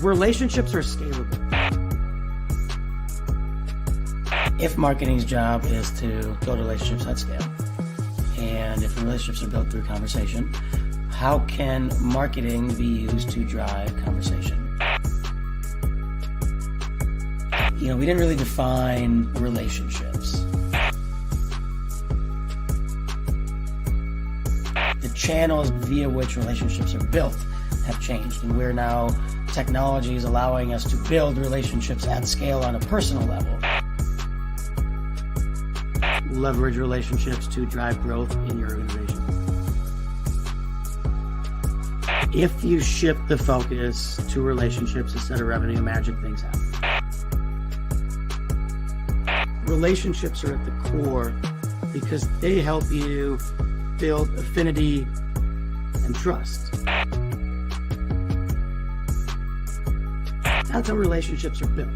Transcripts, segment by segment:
Relationships are scalable. If marketing's job is to build relationships at scale, and if the relationships are built through conversation, how can marketing be used to drive conversation? We didn't really define relationships. The channels via which relationships are built have changed, and we're now, technology is allowing us to build relationships at scale on a personal level. Leverage relationships to drive growth in your organization. If you shift the focus to relationships instead of revenue, magic things happen. Relationships are at the core because they help you build affinity and trust. That's how relationships are built.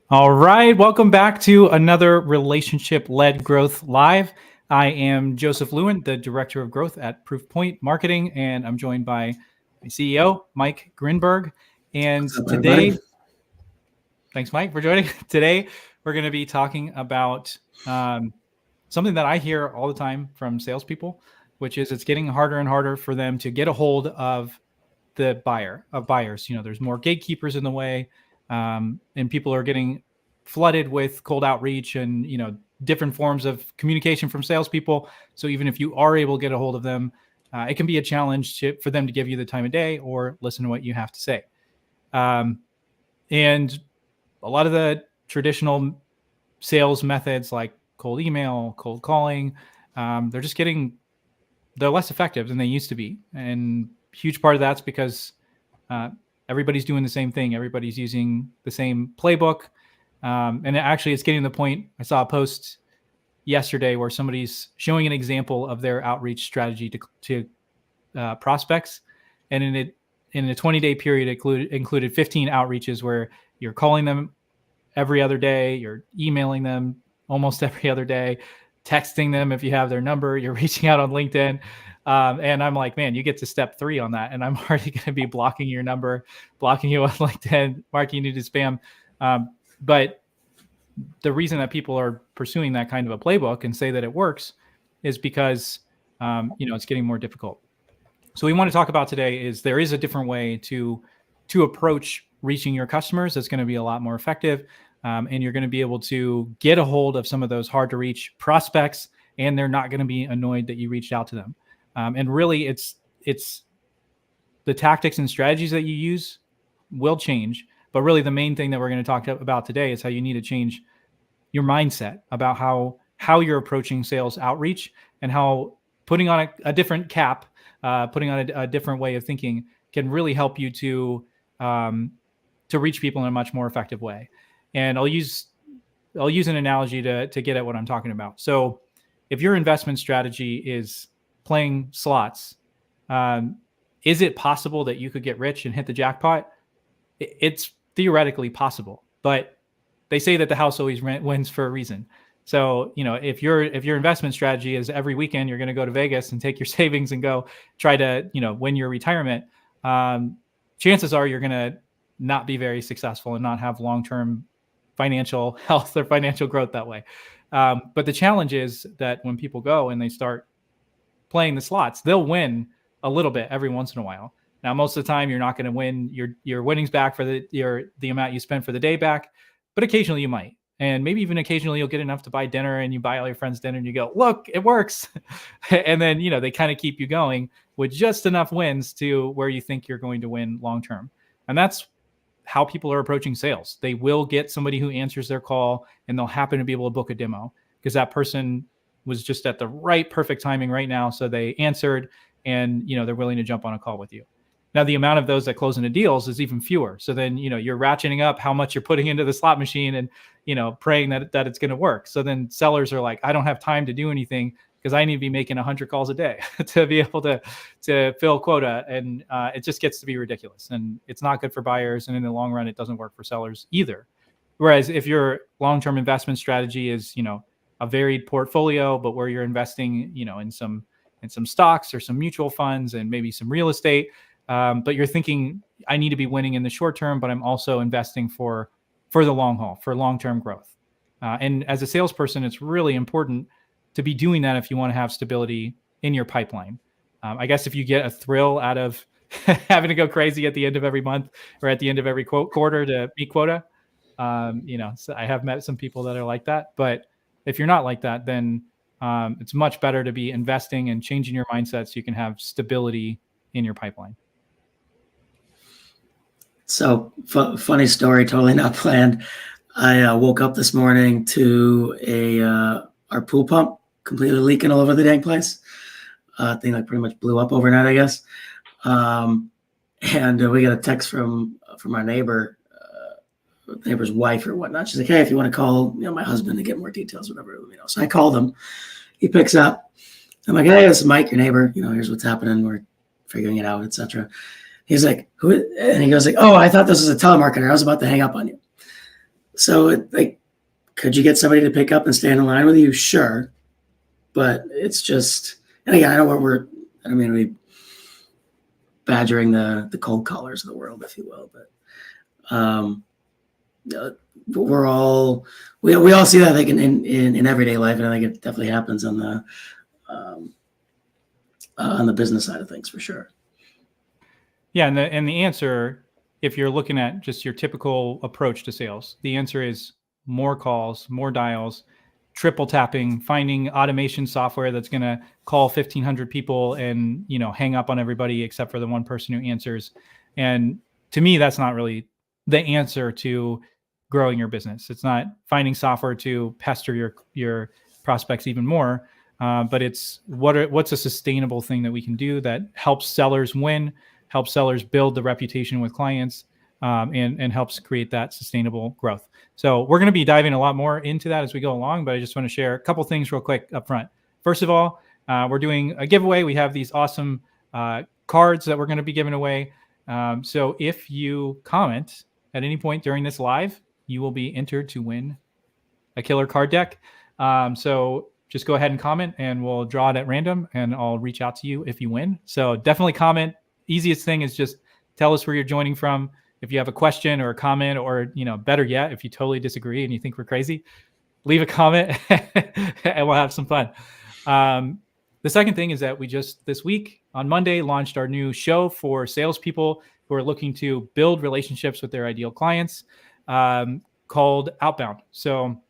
All right, welcome back to another Relationship-Led Growth Live. I am Joseph Lewin, the Director of Growth at Proofpoint Marketing, and I'm joined by my CEO, Mike Grinberg. And today, thanks, Mike, for joining. Today, we're going to be talking about something that I hear all the time from salespeople, which is it's getting harder and harder for them to get a hold of the buyers. There's more gatekeepers in the way, and people are getting flooded with cold outreach and, different forms of communication from salespeople. So even if you are able to get a hold of them, it can be a challenge for them to give you the time of day or listen to what you have to say. And a lot of the traditional sales methods like cold email, cold calling, they're less effective than they used to be. And huge part of that's because everybody's doing the same thing. Everybody's using the same playbook. And actually, it's getting to the point. I saw a post yesterday where somebody's showing an example of their outreach strategy to prospects. And in a 20-day period, included 15 outreaches where you're calling them every other day, you're emailing them almost every other day, texting them if you have their number, you're reaching out on LinkedIn. And I'm like, man, you get to step 3 on that. And I'm already going to be blocking your number, blocking you on LinkedIn, marking you to spam. But the reason that people are pursuing that kind of a playbook and say that it works is because, it's getting more difficult. So we want to talk about today is there is a different way to approach reaching your customers that's going to be a lot more effective. And you're going to be able to get a hold of some of those hard to reach prospects, and they're not going to be annoyed that you reached out to them. And really it's the tactics and strategies that you use will change. But really the main thing that we're going to talk about today is how you need to change your mindset about how you're approaching sales outreach, and how putting on a different cap, putting on a different way of thinking can really help you to reach people in a much more effective way. And I'll use an analogy to get at what I'm talking about. So if your investment strategy is playing slots, is it possible that you could get rich and hit the jackpot? It's theoretically possible, but they say that the house always wins for a reason. So, if your investment strategy is every weekend you're going to go to Vegas and take your savings and go try to, win your retirement, chances are you're going to not be very successful and not have long-term financial health or financial growth that way. But the challenge is that when people go and they start playing the slots, they'll win a little bit every once in a while. Now, most of the time, you're not going to win your winnings back for the amount you spent for the day back, but occasionally you might. And maybe even occasionally you'll get enough to buy dinner, and you buy all your friends dinner and you go, look, it works. And then, they kind of keep you going with just enough wins to where you think you're going to win long-term. And that's how people are approaching sales. They will get somebody who answers their call, and they'll happen to be able to book a demo because that person was just at the right perfect timing right now. So they answered, and, they're willing to jump on a call with you. Now, the amount of those that close into deals is even fewer. So then, you're ratcheting up how much you're putting into the slot machine and, praying that it's going to work. So then sellers are like, I don't have time to do anything because I need to be making 100 calls a day to be able to fill quota. And it just gets to be ridiculous. And it's not good for buyers. And in the long run, it doesn't work for sellers either. Whereas if your long-term investment strategy is, a varied portfolio, but where you're investing, in some stocks or some mutual funds and maybe some real estate, but you're thinking, I need to be winning in the short term, but I'm also investing for the long haul, for long-term growth. And as a salesperson, it's really important to be doing that if you want to have stability in your pipeline. I guess if you get a thrill out of having to go crazy at the end of every month or at the end of every quarter to meet quota, so I have met some people that are like that. But if you're not like that, then it's much better to be investing and changing your mindset so you can have stability in your pipeline. So funny story, totally not planned. I woke up this morning to our pool pump completely leaking all over the dang place. Thing like pretty much blew up overnight, I guess. And we got a text from our neighbor's wife or whatnot. She's like, "Hey, if you want to call, my husband to get more details, whatever, let me know." So I called him. He picks up. I'm like, "Hey, this is Mike, your neighbor. Here's what's happening. We're figuring it out, etc." He's like, "Who?" And he goes like, "Oh, I thought this was a telemarketer. I was about to hang up on you." So could you get somebody to pick up and stay in the line with you? Sure, but it's just. And again, I don't mean to be badgering the cold callers of the world, if you will, but we all see that I think in everyday life, and I think it definitely happens on the business side of things for sure. Yeah, and the answer, if you're looking at just your typical approach to sales, the answer is more calls, more dials, triple tapping, finding automation software that's going to call 1,500 people and hang up on everybody except for the one person who answers. And to me, that's not really the answer to growing your business. It's not finding software to pester your prospects even more, but it's what's a sustainable thing that we can do that helps sellers win, helps sellers build the reputation with clients, and helps create that sustainable growth. So we're going to be diving a lot more into that as we go along, but I just want to share a couple things real quick up front. First of all, we're doing a giveaway. We have these awesome cards that we're going to be giving away. So if you comment at any point during this live, you will be entered to win a killer card deck. So just go ahead and comment and we'll draw it at random and I'll reach out to you if you win. So definitely comment. Easiest thing is just tell us where you're joining from. If you have a question or a comment, or better yet, if you totally disagree and you think we're crazy, leave a comment and we'll have some fun. The second thing is that we just this week on Monday launched our new show for salespeople who are looking to build relationships with their ideal clients, called Outbound. So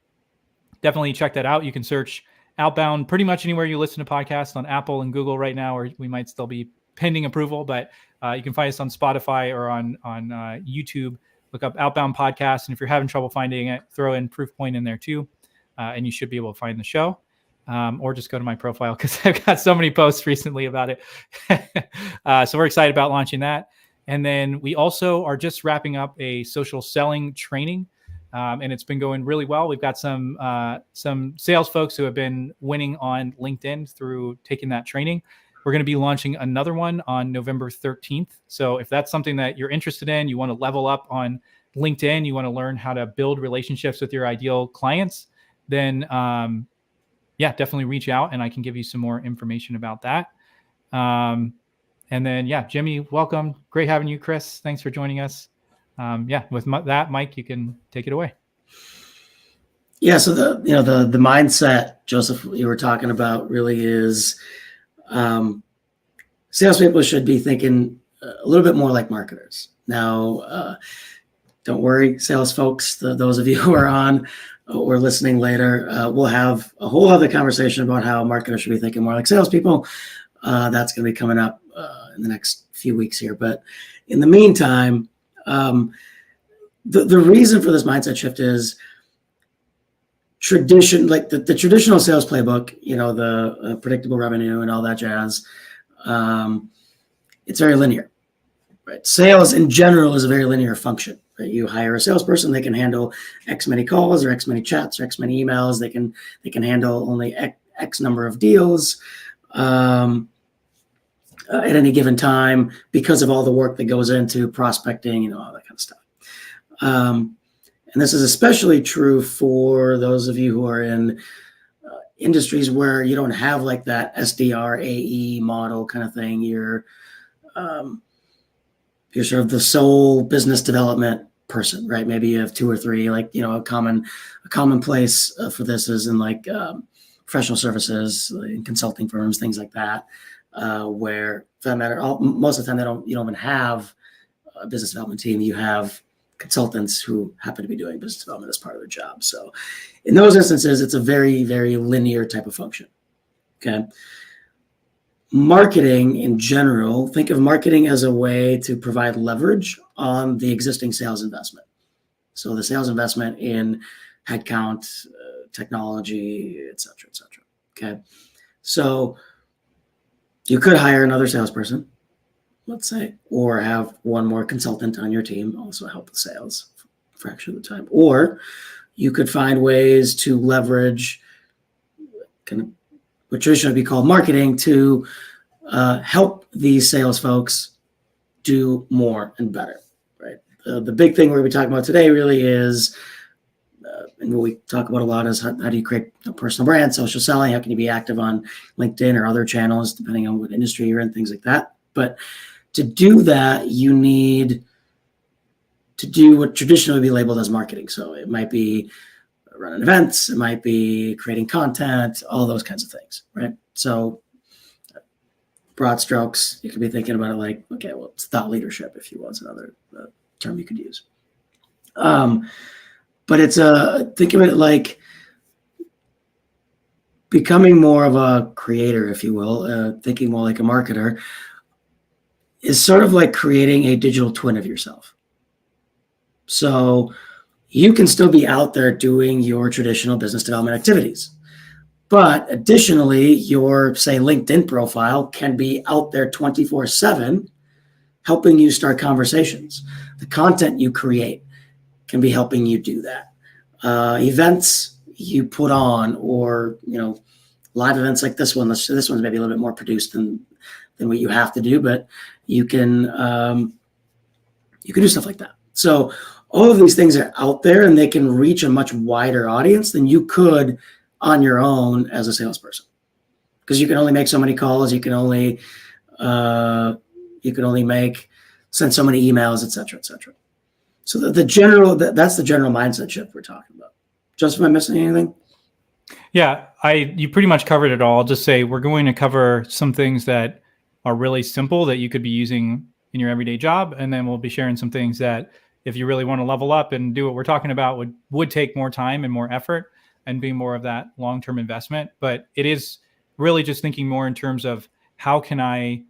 definitely check that out. You can search Outbound pretty much anywhere you listen to podcasts on Apple and Google right now, or we might still be pending approval, but you can find us on Spotify or on YouTube. Look up Outbound Podcast, and if you're having trouble finding it, throw in Proofpoint in there too, and you should be able to find the show. Or just go to my profile because I've got so many posts recently about it. So we're excited about launching that. And then we also are just wrapping up a social selling training, and it's been going really well. We've got some sales folks who have been winning on LinkedIn through taking that training. We're going to be launching another one on November 13th. So if that's something that you're interested in, you want to level up on LinkedIn, you want to learn how to build relationships with your ideal clients, then definitely reach out and I can give you some more information about that. And then, Jimmy, welcome. Great having you, Chris. Thanks for joining us. With that, Mike, you can take it away. Yeah. So the mindset, Joseph, you were talking about really is, salespeople should be thinking a little bit more like marketers. Now, don't worry, sales folks, those of you who are on or listening later, we'll have a whole other conversation about how marketers should be thinking more like salespeople. That's going to be coming up in the next few weeks here. But in the meantime, the reason for this mindset shift is tradition, like the traditional sales playbook, the predictable revenue and all that jazz. It's very linear, right? Sales in general is a very linear function. Right? You hire a salesperson, they can handle X many calls or X many chats or X many emails. They can handle only X number of deals at any given time because of all the work that goes into prospecting, all that kind of stuff. And this is especially true for those of you who are in industries where you don't have like that SDR AE model kind of thing. you're sort of the sole business development person, right? Maybe you have two or three, like, a common place for this is in like professional services, in consulting firms, things like that, where for that matter, most of the time you don't even have a business development team. You have consultants who happen to be doing business development as part of their job. So in those instances, it's a very, very linear type of function. Okay. Marketing in general, think of marketing as a way to provide leverage on the existing sales investment. So the sales investment in headcount, technology, et cetera, et cetera. Okay. So you could hire another salesperson, let's say, or have one more consultant on your team also help with sales a fraction of the time. Or you could find ways to leverage kind of what traditionally would be called marketing to help these sales folks do more and better, right? The big thing we're going to be talking about today really is, and what we talk about a lot is how do you create a personal brand, social selling, how can you be active on LinkedIn or other channels, depending on what industry you're in, things like that. But to do that, you need to do what traditionally would be labeled as marketing. So it might be running events, it might be creating content, all those kinds of things, right? So broad strokes, you could be thinking about it like, okay, well, it's thought leadership, if you will, is another term you could use. But it's think of it like becoming more of a creator, if you will, thinking more like a marketer, is sort of like creating a digital twin of yourself. So you can still be out there doing your traditional business development activities. But additionally, your, say, LinkedIn profile can be out there 24/7, helping you start conversations. The content you create can be helping you do that. Events you put on, or live events like this one. This one's maybe a little bit more produced than what you have to do, but you can do stuff like that. So all of these things are out there, and they can reach a much wider audience than you could on your own as a salesperson, because you can only make so many calls, you can only send so many emails, et cetera, et cetera. So that's the general mindset shift we're talking about. Justin, am I missing anything? Yeah, you pretty much covered it all. I'll just say we're going to cover some things that are really simple that you could be using in your everyday job, and then we'll be sharing some things that if you really want to level up and do what we're talking about would take more time and more effort and be more of that long-term investment. But it is really just thinking more in terms of how can I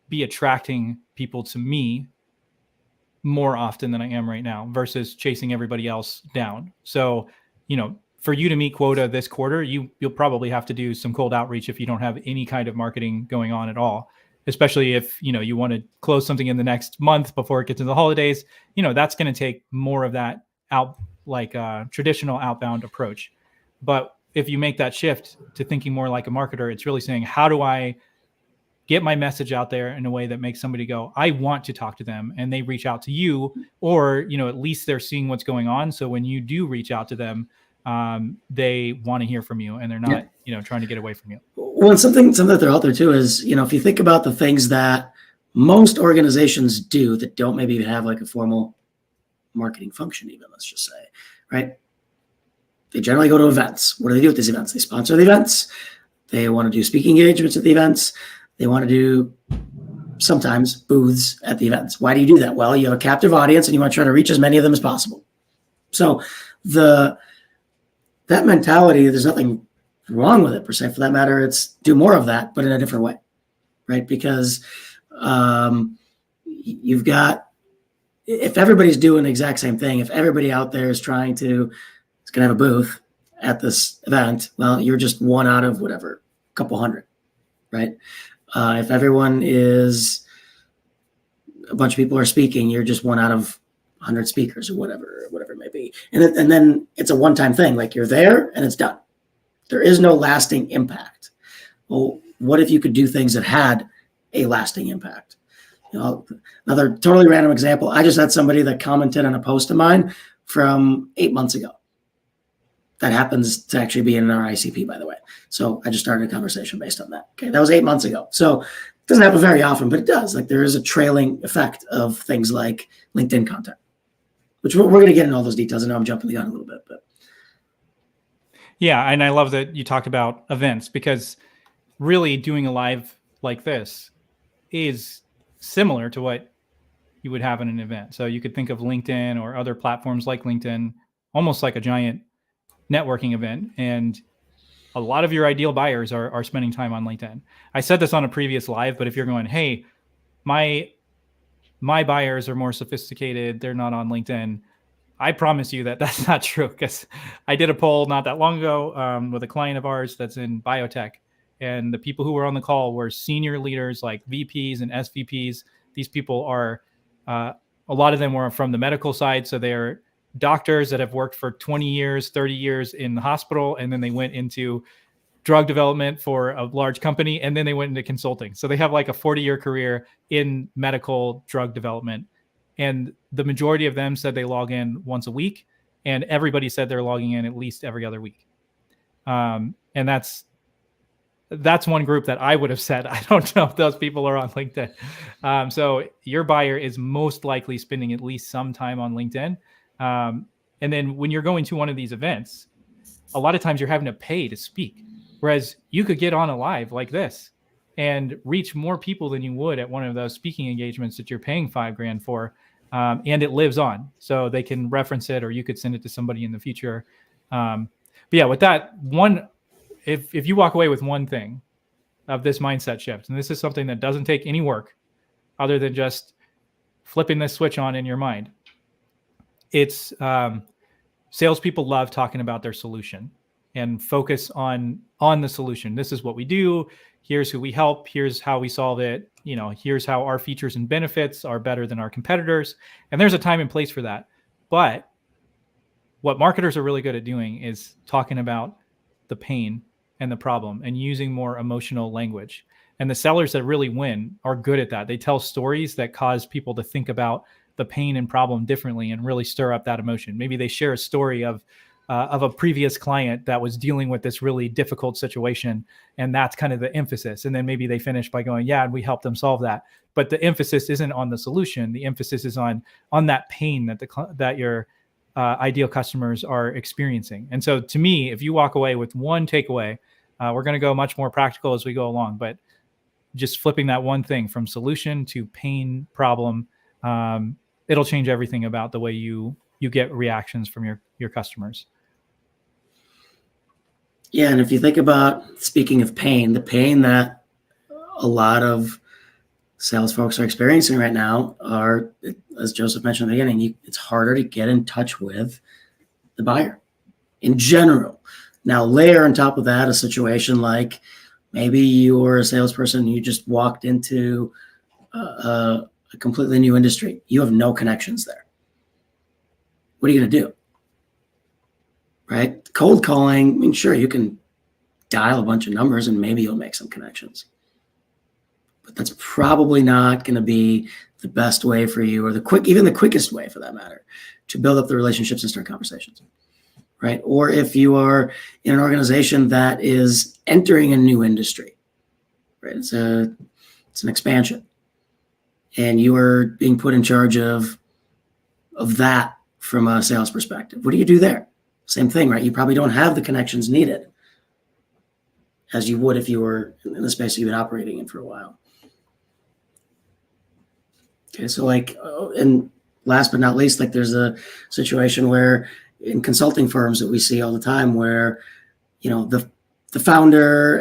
be attracting people to me more often than I am right now versus chasing everybody else down. So, for you to meet quota this quarter, you'll probably have to do some cold outreach if you don't have any kind of marketing going on at all, especially if, you want to close something in the next month before it gets into the holidays. That's going to take more of that traditional outbound approach. But if you make that shift to thinking more like a marketer, it's really saying, how do I get my message out there in a way that makes somebody go, I want to talk to them, and they reach out to you, or, at least they're seeing what's going on. So when you do reach out to them, they want to hear from you, and they're not, trying to get away from you. Well, and something that they're out there too is, if you think about the things that most organizations do that don't maybe even have like a formal marketing function, even, let's just say, right? They generally go to events. What do they do at these events? They sponsor the events. They want to do speaking engagements at the events. They want to do sometimes booths at the events. Why do you do that? Well, you have a captive audience and you want to try to reach as many of them as possible. So that mentality, there's nothing wrong with it per se. For that matter, it's do more of that, but in a different way, right? Because you've got, if everybody's doing the exact same thing, if everybody out there is going to have a booth at this event, well, you're just one out of whatever, a couple hundred, right? If everyone is, a bunch of people are speaking, you're just one out of 100 speakers or whatever it may be. And then it's a one-time thing, like you're there and it's done. There is no lasting impact. Well, what if you could do things that had a lasting impact? Another totally random example. I just had somebody that commented on a post of mine from 8 months ago. That happens to actually be in our ICP, by the way. So I just started a conversation based on that. Okay, that was 8 months ago. So Doesn't happen very often, but it does. Like there is a trailing effect of things like LinkedIn content, which we're going to get into all those details. I know I'm jumping the gun a little bit, but yeah, and I love that you talked about events, because really doing a live like this is similar to what you would have in an event. So you could think of LinkedIn or other platforms like LinkedIn almost like a giant networking event, and a lot of your ideal buyers are spending time on LinkedIn. I said this on a previous live, but if you're going, hey, my buyers are more sophisticated, they're not on LinkedIn, I promise you that that's not true, because I did a poll not that long ago with a client of ours that's in biotech, and the people who were on the call were senior leaders like VPs and SVPs. These people are, a lot of them were from the medical side, so they're doctors that have worked for 20 years, 30 years in the hospital, and then they went into drug development for a large company, and then they went into consulting. So they have like a 40-year career in medical drug development. And the majority of them said they log in once a week, and everybody said they're logging in at least every other week. And that's one group that I would have said, I don't know if those people are on LinkedIn. So your buyer is most likely spending at least some time on LinkedIn. And then when you're going to one of these events, a lot of times you're having to pay to speak. Whereas you could get on a live like this and reach more people than you would at one of those speaking engagements that you're paying $5,000 for. And it lives on, so they can reference it, or you could send it to somebody in the future. But yeah, with that one, if you walk away with one thing of this mindset shift, and this is something that doesn't take any work other than just flipping this switch on in your mind, it's salespeople love talking about their solution and focus on the solution. This is what we do. Here's who we help. Here's how we solve it. Here's how our features and benefits are better than our competitors. And there's a time and place for that. But what marketers are really good at doing is talking about the pain and the problem and using more emotional language. And the sellers that really win are good at that. They tell stories that cause people to think about the pain and problem differently and really stir up that emotion. Maybe they share a story of a previous client that was dealing with this really difficult situation, and that's kind of the emphasis. And then maybe they finish by going, yeah, and we helped them solve that. But the emphasis isn't on the solution. The emphasis is on that pain that your ideal customers are experiencing. And so to me, if you walk away with one takeaway, we're going to go much more practical as we go along, but just flipping that one thing from solution to pain problem, it'll change everything about the way you get reactions from your customers. Yeah, and if you think about, speaking of pain, the pain that a lot of sales folks are experiencing right now are, as Joseph mentioned at the beginning, it's harder to get in touch with the buyer in general. Now, layer on top of that a situation like maybe you're a salesperson, you just walked into a completely new industry. You have no connections there. What are you going to do? Right? Cold calling, I mean, sure, you can dial a bunch of numbers and maybe you'll make some connections. But that's probably not going to be the best way for you, or even the quickest way for that matter, to build up the relationships and start conversations. Right? Or if you are in an organization that is entering a new industry, right? It's an expansion. And you are being put in charge of that from a sales perspective. What do you do there? Same thing, right? You probably don't have the connections needed as you would if you were in the space you've been operating in for a while. Okay, so and last but not least, there's a situation where in consulting firms that we see all the time where, the founder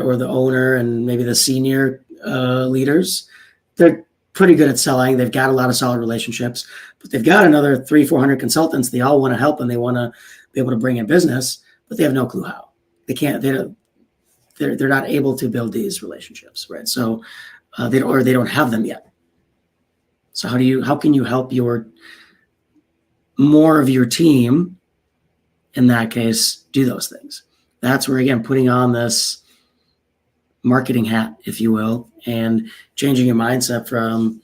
or the owner and maybe the senior leaders, they're pretty good at selling. They've got a lot of solid relationships, but they've got another 300-400 consultants. They all want to help and they want to be able to bring in business, but they have no clue how. They can't. They're not able to build these relationships, right? So they don't have them yet. So how can you help more of your team in that case do those things? That's where, again, putting on this marketing hat, if you will, and changing your mindset from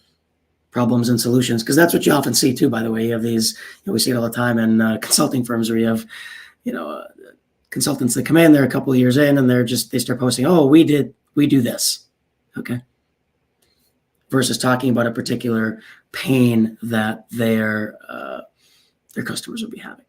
problems and solutions, because that's what you often see too, by the way. You have these, we see it all the time in consulting firms where you have, consultants that come in, they're a couple of years in and they start posting, oh, we do this. Okay. versus talking about a particular pain that their customers would be having.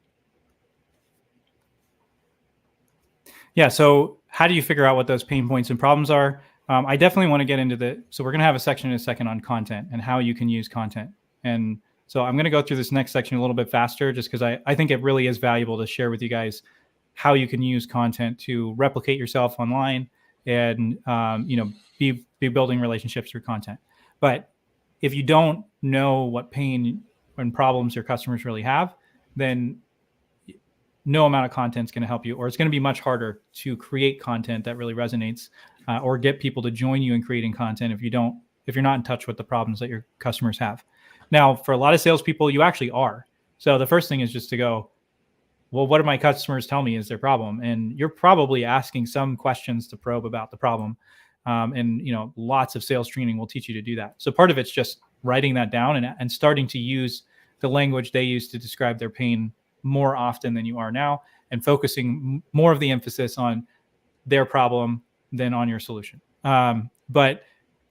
Yeah. So how do you figure out what those pain points and problems are? I definitely want to get into so we're going to have a section in a second on content and how you can use content. And so I'm going to go through this next section a little bit faster just because I think it really is valuable to share with you guys how you can use content to replicate yourself online and, be building relationships through content. But if you don't know what pain and problems your customers really have, then no amount of content is going to help you, or it's going to be much harder to create content that really resonates or get people to join you in creating content if you're not in touch with the problems that your customers have. Now, for a lot of salespeople, you actually are. So the first thing is just to go, well, what do my customers tell me is their problem? And you're probably asking some questions to probe about the problem. And lots of sales training will teach you to do that. So part of it's just writing that down and starting to use the language they use to describe their pain more often than you are now, and focusing more of the emphasis on their problem than on your solution. But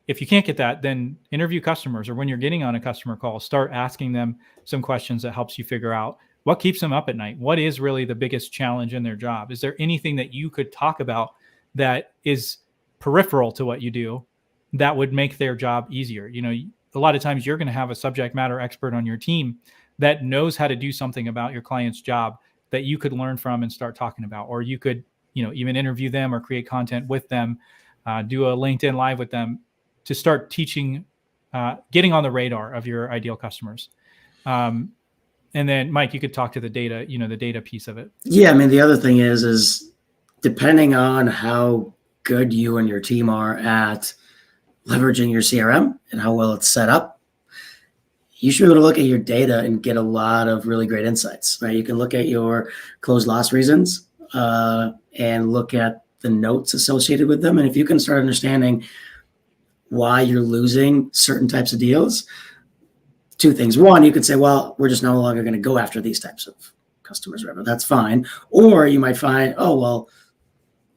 if you can't get that, then interview customers, or when you're getting on a customer call, start asking them some questions that helps you figure out what keeps them up at night. What is really the biggest challenge in their job? Is there anything that you could talk about that is peripheral to what you do that would make their job easier? A lot of times you're going to have a subject matter expert on your team that knows how to do something about your client's job that you could learn from and start talking about, or you could, even interview them or create content with them, do a LinkedIn Live with them to start teaching, getting on the radar of your ideal customers. And then Mike, you could talk to the data, the data piece of it. Yeah. I mean, the other thing is depending on how good you and your team are at leveraging your CRM and how well it's set up, you should be able to look at your data and get a lot of really great insights, right? You can look at your closed loss reasons and look at the notes associated with them. And if you can start understanding why you're losing certain types of deals, two things. One, you could say, well, we're just no longer going to go after these types of customers, whatever. That's fine. Or you might find, oh, well,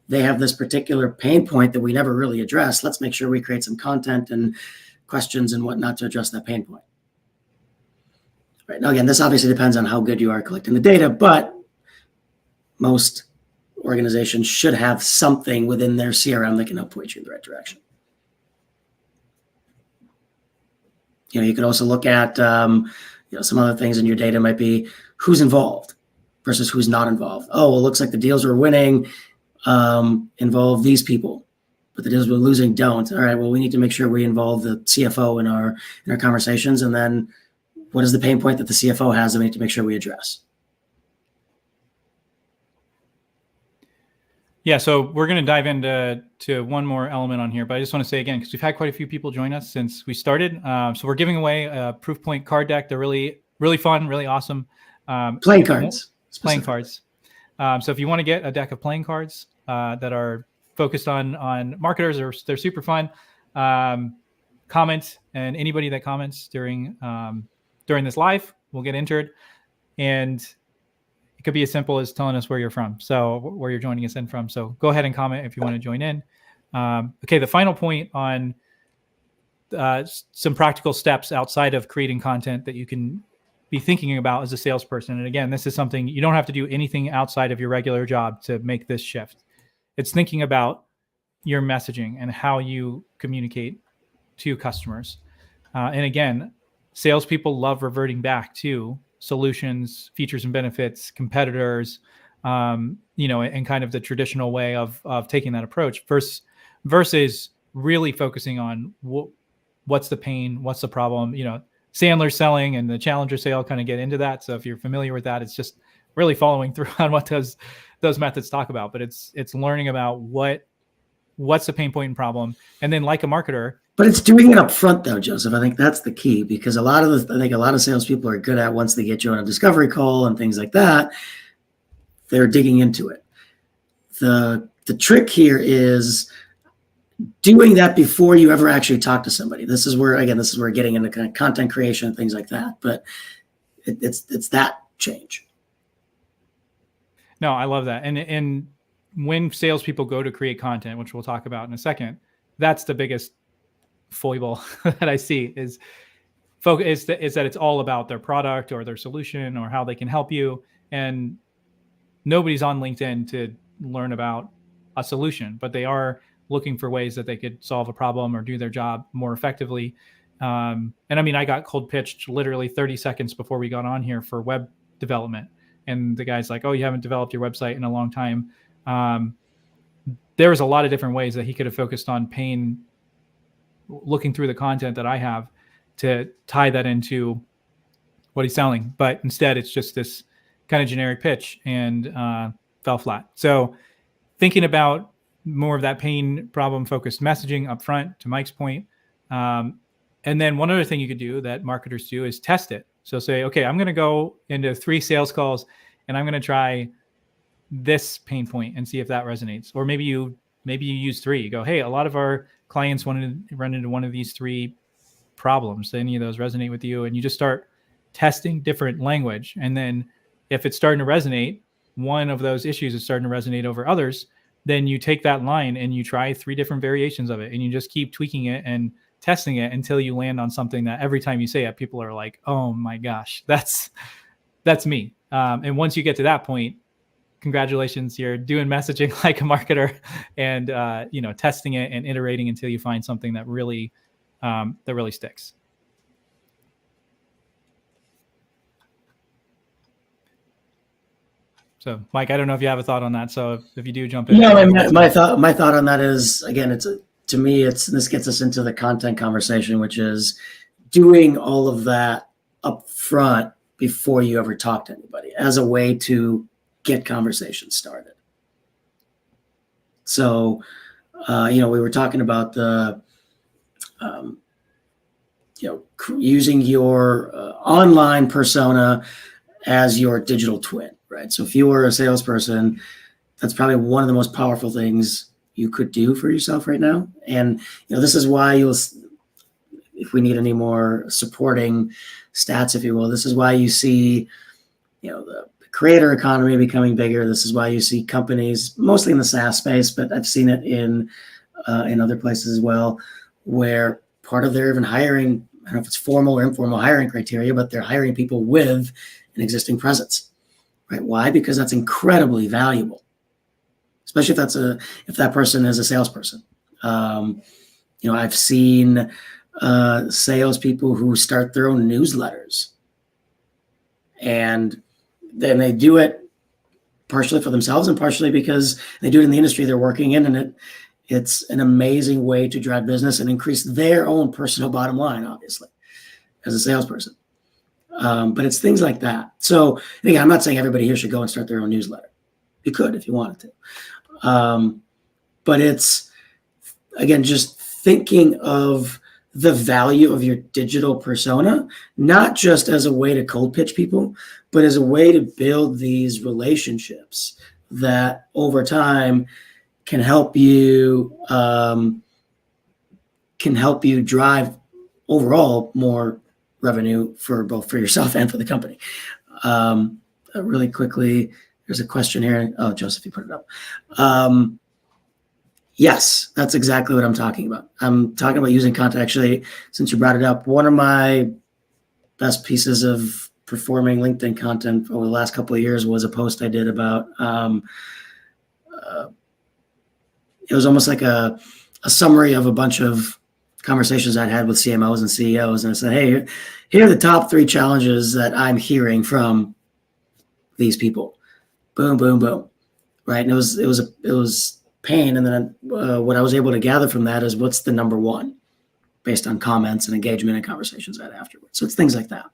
they have this particular pain point that we never really addressed. Let's make sure we create some content and questions and whatnot to address that pain point. Right. Now, again, this obviously depends on how good you are collecting the data, but most organizations should have something within their CRM that can help point you in the right direction. You could also look at, some other things in your data might be who's involved versus who's not involved. Oh, well, it looks like the deals we're winning involve these people, but the deals we're losing don't. All right, well, we need to make sure we involve the CFO in our conversations, and then what is the pain point that the CFO has that we need to make sure we address? Yeah, so we're going to dive into one more element on here, but I just want to say again, because we've had quite a few people join us since we started. So we're giving away a proof point card deck. They're really, really fun, really awesome. Playing cards. Playing cards. So if you want to get a deck of playing cards that are focused on marketers, they're super fun. Comment, and anybody that comments during this live will get entered. And it could be as simple as telling us where you're from, so where you're joining us in from. So go ahead and comment if you want to join in. Okay, the final point on some practical steps outside of creating content that you can be thinking about as a salesperson. And again, this is something you don't have to do anything outside of your regular job to make this shift. It's thinking about your messaging and how you communicate to customers. And again, salespeople love reverting back to solutions, features and benefits, competitors, and kind of the traditional way of taking that approach versus really focusing on what's the pain, what's the problem. Sandler's selling and the Challenger sale kind of get into that. So if you're familiar with that, it's just really following through on what those methods talk about. But it's learning about what's the pain point and problem, and then like a marketer. But it's doing it up front, though, Joseph. I think that's the key, because I think a lot of salespeople are good at, once they get you on a discovery call and things like that, they're digging into it. The trick here is doing that before you ever actually talk to somebody. This is where getting into kind of content creation and things like that. But it's that change. No, I love that. And when salespeople go to create content, which we'll talk about in a second, that's the biggest foible that I see is is that it's all about their product or their solution or how they can help you. And nobody's on LinkedIn to learn about a solution, but they are looking for ways that they could solve a problem or do their job more effectively. And I mean, I got cold pitched literally 30 seconds before we got on here for web development. And the guy's like, "Oh, you haven't developed your website in a long time." There was a lot of different ways that he could have focused on looking through the content that I have to tie that into what he's selling. But instead, it's just this kind of generic pitch and fell flat. So thinking about more of that pain problem focused messaging up front, to Mike's point. And then one other thing you could do that marketers do is test it. So say, okay, I'm going to go into 3 sales calls and I'm going to try this pain point and see if that resonates. Or maybe you use 3. You go, hey, a lot of our clients wanted to run into one of these 3 problems. Do any of those resonate with you? And you just start testing different language. And then if it's starting to resonate, one of those issues is starting to resonate over others, then you take that line and you try 3 different variations of it. And you just keep tweaking it and testing it until you land on something that every time you say it, people are like, oh my gosh, that's me. And once you get to that point, congratulations, you're doing messaging like a marketer and, testing it and iterating until you find something that really sticks. So, Mike, I don't know if you have a thought on that. So if you do, jump in. No, my thought on that is, again, this gets us into the content conversation, which is doing all of that up front before you ever talk to anybody as a way to get conversations started. So, we were talking about the, using your online persona as your digital twin, right? So if you were a salesperson, that's probably one of the most powerful things you could do for yourself right now. And, this is why if we need any more supporting stats, if you will, this is why you see, the creator economy becoming bigger. This is why you see companies, mostly in the SaaS space, but I've seen it in other places as well, where part of their even hiring, I don't know if it's formal or informal hiring criteria, but they're hiring people with an existing presence, right? Why? Because that's incredibly valuable, especially if that person is a salesperson. I've seen salespeople who start their own newsletters, and then they do it partially for themselves and partially because they do it in the industry they're working in, and it's an amazing way to drive business and increase their own personal bottom line, obviously, as a salesperson. But it's things like that. So again, I'm not saying everybody here should go and start their own newsletter. You could if you wanted to. But it's, again, just thinking of the value of your digital persona, not just as a way to cold pitch people, but as a way to build these relationships that over time can help you drive overall more revenue for yourself and for the company. Really quickly, there's a question here. Oh, Joseph, you put it up. Yes, that's exactly what I'm talking about. I'm talking about using content. Actually, since you brought it up, one of my best pieces of performing LinkedIn content over the last couple of years was a post I did about, it was almost like a summary of a bunch of conversations I'd had with CMOs and CEOs. And I said, hey, here are the top 3 challenges that I'm hearing from these people. Boom, boom, boom. Right. And it was pain. And then what I was able to gather from that is what's the number 1 based on comments and engagement and conversations I had afterwards. So it's things like that.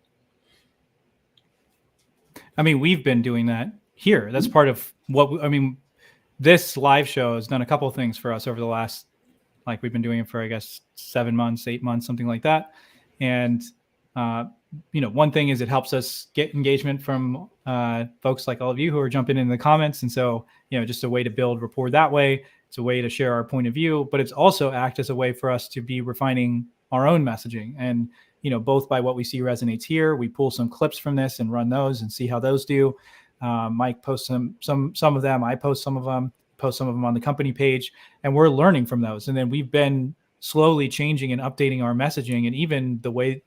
I mean, we've been doing that here. That's part of this live show has done a couple of things for us over the last, we've been doing it for, I guess, 7 months, 8 months, something like that. And, one thing is it helps us get engagement from folks like all of you who are jumping in the comments. And so, just a way to build rapport that way. It's a way to share our point of view, but it's also act as a way for us to be refining our own messaging. And, both by what we see resonates here, we pull some clips from this and run those and see how those do. Mike posts some of them. I post some of them on the company page, and we're learning from those. And then we've been slowly changing and updating our messaging, and even the way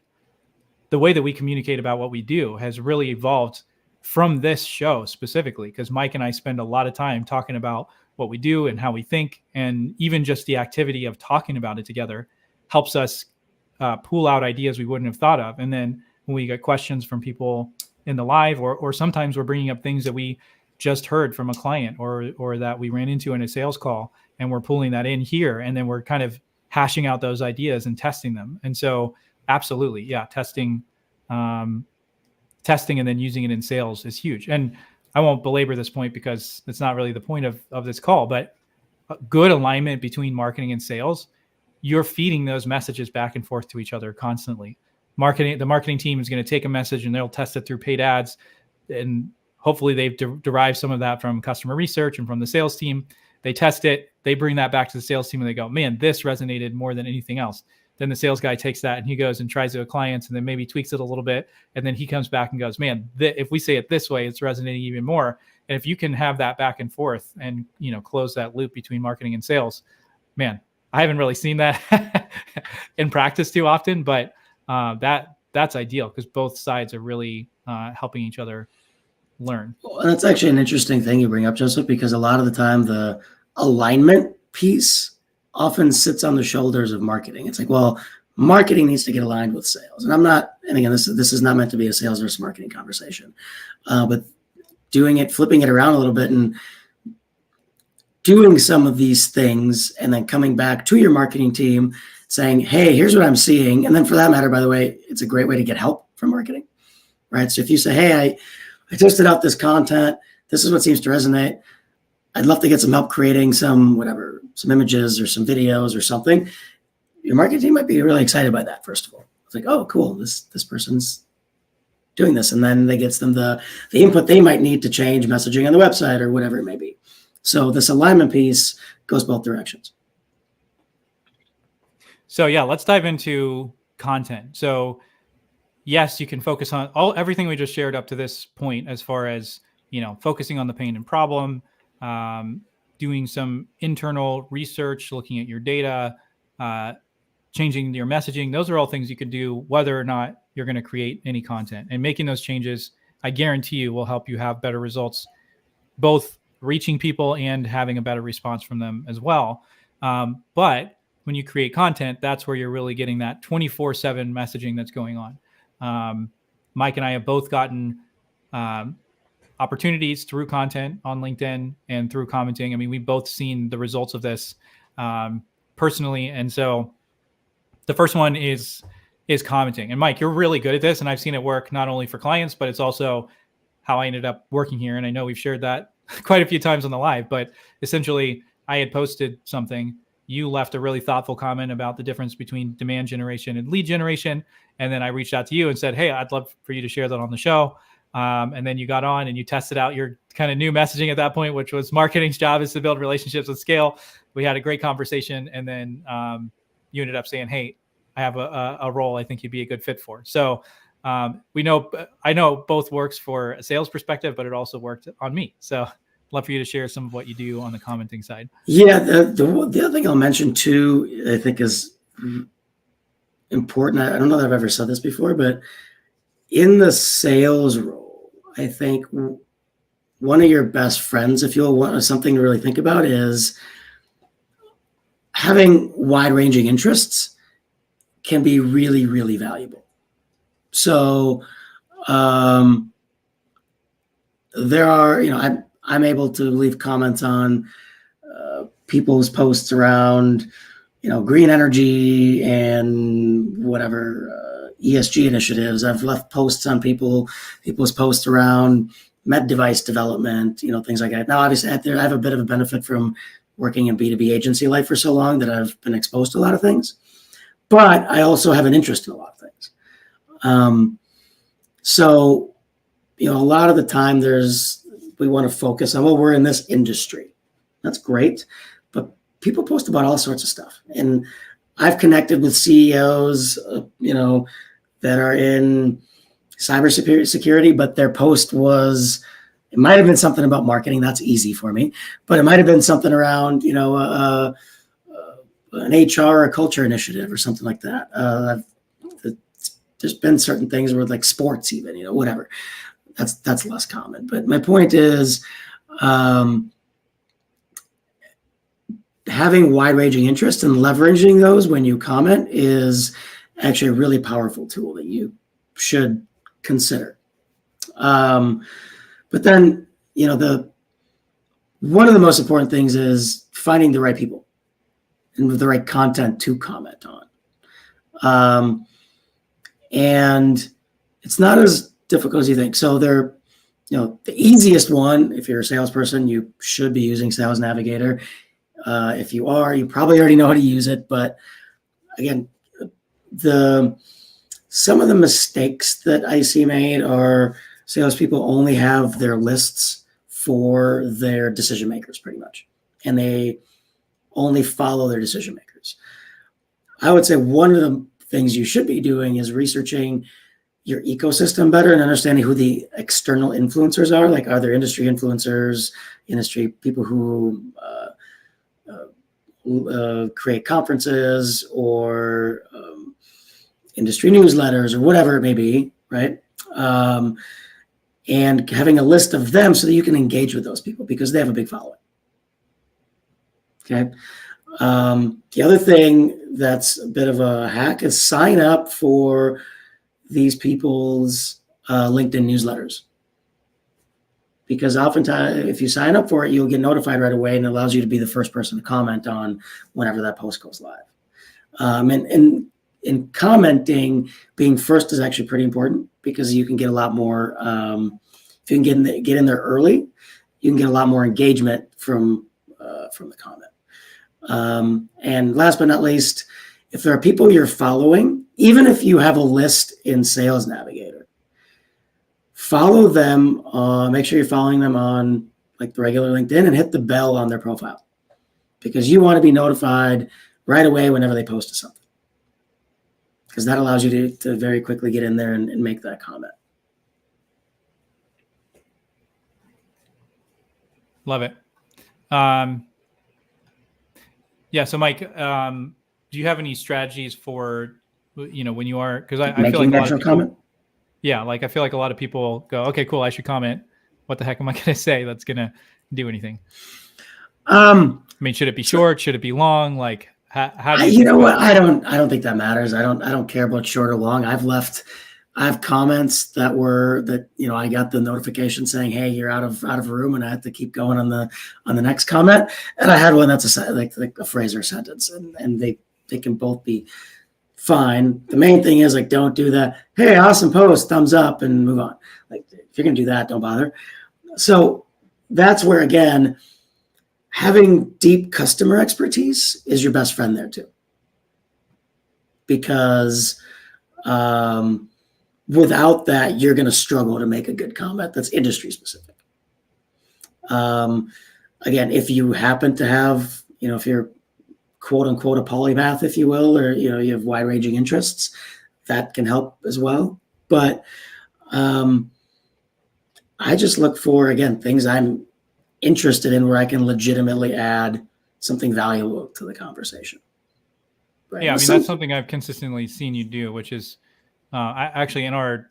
that we communicate about what we do has really evolved from this show specifically, because Mike and I spend a lot of time talking about what we do and how we think, and even just the activity of talking about it together helps us pull out ideas we wouldn't have thought of. And then when we get questions from people in the live, or sometimes we're bringing up things that we just heard from a client or that we ran into in a sales call, and we're pulling that in here, and then we're kind of hashing out those ideas and testing them. And so absolutely, yeah, testing and then using it in sales is huge. And I won't belabor this point because it's not really the point of this call, but good alignment between marketing and sales, you're feeding those messages back and forth to each other constantly. The marketing team is going to take a message and they'll test it through paid ads, and hopefully they've derived some of that from customer research and from the sales team. They test it, they bring that back to the sales team, and they go, man, this resonated more than anything else. Then the sales guy takes that and he goes and tries it with clients, and then maybe tweaks it a little bit. And then he comes back and goes, man, if we say it this way, it's resonating even more. And if you can have that back and forth and, close that loop between marketing and sales, man, I haven't really seen that in practice too often, but that's ideal because both sides are really helping each other learn. Well, that's actually an interesting thing you bring up, Joseph, because a lot of the time the alignment piece often sits on the shoulders of marketing. It's like, well, marketing needs to get aligned with sales. And again, this is not meant to be a sales versus marketing conversation, but flipping it around a little bit and doing some of these things, and then coming back to your marketing team saying, hey, here's what I'm seeing. And then for that matter, by the way, it's a great way to get help from marketing, right? So if you say, hey, I tested out this content, this is what seems to resonate, I'd love to get some help creating some images or some videos or something. Your marketing team might be really excited by that, first of all. It's like, oh, cool, this person's doing this. And then that gets them the input they might need to change messaging on the website or whatever it may be. So this alignment piece goes both directions. So yeah, let's dive into content. So yes, you can focus on everything we just shared up to this point, as far as, focusing on the pain and problem, doing some internal research, looking at your data, changing your messaging. Those are all things you can do whether or not you're going to create any content. And making those changes, I guarantee you, will help you have better results, both reaching people and having a better response from them as well. But when you create content, that's where you're really getting that 24/7 messaging that's going on. Mike and I have both gotten opportunities through content on LinkedIn and through commenting. I mean, we've both seen the results of this personally. And so the first one is commenting. And Mike, you're really good at this. And I've seen it work not only for clients, but it's also how I ended up working here. And I know we've shared that quite a few times on the live, but essentially I had posted something. You left a really thoughtful comment about the difference between demand generation and lead generation. And then I reached out to you and said, hey, I'd love for you to share that on the show. And then you got on and you tested out your kind of new messaging at that point, which was marketing's job is to build relationships with scale. We had a great conversation. And then you ended up saying, hey, I have a role I think you'd be a good fit for. So I know both works for a sales perspective, but it also worked on me. So I'd love for you to share some of what you do on the commenting side. Yeah, the other thing I'll mention too, I think is important. I don't know that I've ever said this before, but in the sales role, I think one of your best friends, if you'll want something to really think about, is having wide-ranging interests can be really, really valuable. So there are, I'm able to leave comments on people's posts around, green energy and whatever ESG initiatives. I've left posts on people's posts around med device development, things like that. Now, obviously, I have a bit of a benefit from working in B2B agency life for so long that I've been exposed to a lot of things, but I also have an interest in a lot of things. So, a lot of the time we want to focus on, we're in this industry. That's great. But people post about all sorts of stuff. And I've connected with CEOs, that are in cybersecurity, but their post it might have been something about marketing. That's easy for me, but it might have been something around, an HR or culture initiative or something like that. There's been certain things where like sports, even, whatever. That's less common. But my point is, having wide-ranging interest and leveraging those when you comment is actually a really powerful tool that you should consider. But then, one of the most important things is finding the right people and with the right content to comment on. And it's not as difficult as you think. So the easiest one, if you're a salesperson, you should be using Sales Navigator. If you are, you probably already know how to use it. But again, some of the mistakes that I see made are salespeople only have their lists for their decision makers, pretty much, and they only follow their decision makers. I would say one of the things you should be doing is researching your ecosystem better and understanding who the external influencers are. Like, are there industry influencers, industry people who create conferences or industry newsletters or whatever it may be, right? And having a list of them so that you can engage with those people because they have a big following. Okay. The other thing that's a bit of a hack is sign up for these people's LinkedIn newsletters. Because oftentimes, if you sign up for it, you'll get notified right away, and it allows you to be the first person to comment on whenever that post goes live. And in commenting, being first is actually pretty important because you can get a lot more. If you can get in there early, you can get a lot more engagement from the comment. And last but not least, if there are people you're following, even if you have a list in Sales Navigator, follow them. Make sure you're following them on like the regular LinkedIn and hit the bell on their profile because you want to be notified right away whenever they post something, because that allows you to very quickly get in there and make that comment. Love it. Yeah. So Mike, do you have any strategies for, when you are, because I feel like a lot of people, comment? Yeah. Like, I feel like a lot of people go, okay, cool, I should comment. What the heck am I going to say that's going to do anything? I mean, should it be short? Should it be long? Like, how do you know what? I don't think that matters. I don't care about short or long. I have comments that I got the notification saying, "Hey, you're out of a room," and I had to keep going on the next comment. And I had one that's like a phrase or a sentence, and they can both be fine. The main thing is like, don't do that. Hey, awesome post, thumbs up, and move on. Like, if you're gonna do that, don't bother. So that's where, again, having deep customer expertise is your best friend there too, because without that, you're going to struggle to make a good comment that's industry specific. Again, if you happen to have, if you're quote unquote a polymath, if you will, or, you have wide ranging interests, that can help as well. But I just look for, again, things I'm interested in where I can legitimately add something valuable to the conversation. Right? Yeah. I mean, that's something I've consistently seen you do, which is, I actually in our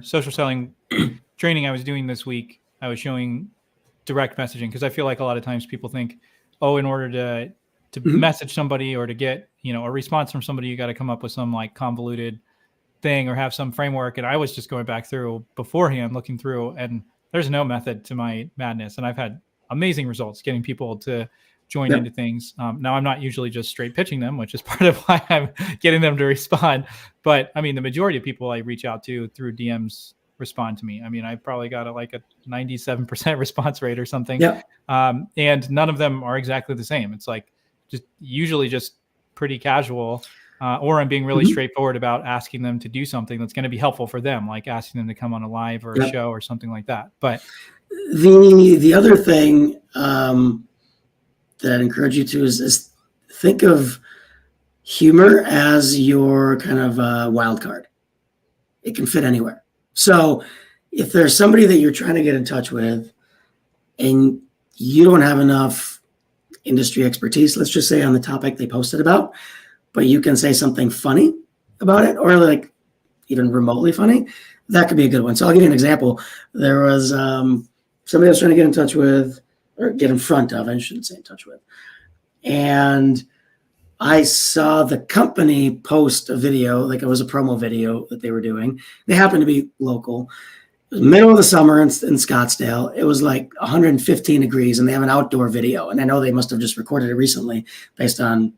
social selling training I was doing this week, I was showing direct messaging, because I feel like a lot of times people think, oh, in order to message somebody or to get, a response from somebody, you got to come up with some like convoluted thing or have some framework. And I was just going back through beforehand, looking through, and there's no method to my madness. And I've had amazing results getting people to join into things. Now, I'm not usually just straight pitching them, which is part of why I'm getting them to respond. But I mean, the majority of people I reach out to through DMs respond to me. I mean, I probably got a 97% response rate or something. Yeah. And none of them are exactly the same. It's like usually just pretty casual, or I'm being really straightforward about asking them to do something that's going to be helpful for them, like asking them to come on a live or a show or something like that. But the other thing that I'd encourage you to is think of humor as your kind of wild card. It can fit anywhere. So if there's somebody that you're trying to get in touch with and you don't have enough industry expertise, let's just say, on the topic they posted about, but you can say something funny about it, or like even remotely funny. That could be a good one. So I'll give you an example. There was somebody I was trying to get in touch with, or get in front of, I shouldn't say in touch with. And I saw the company post a video, like it was a promo video that they were doing. They happened to be local. It was middle of the summer in Scottsdale. It was like 115 degrees, and they have an outdoor video. And I know they must have just recorded it recently based on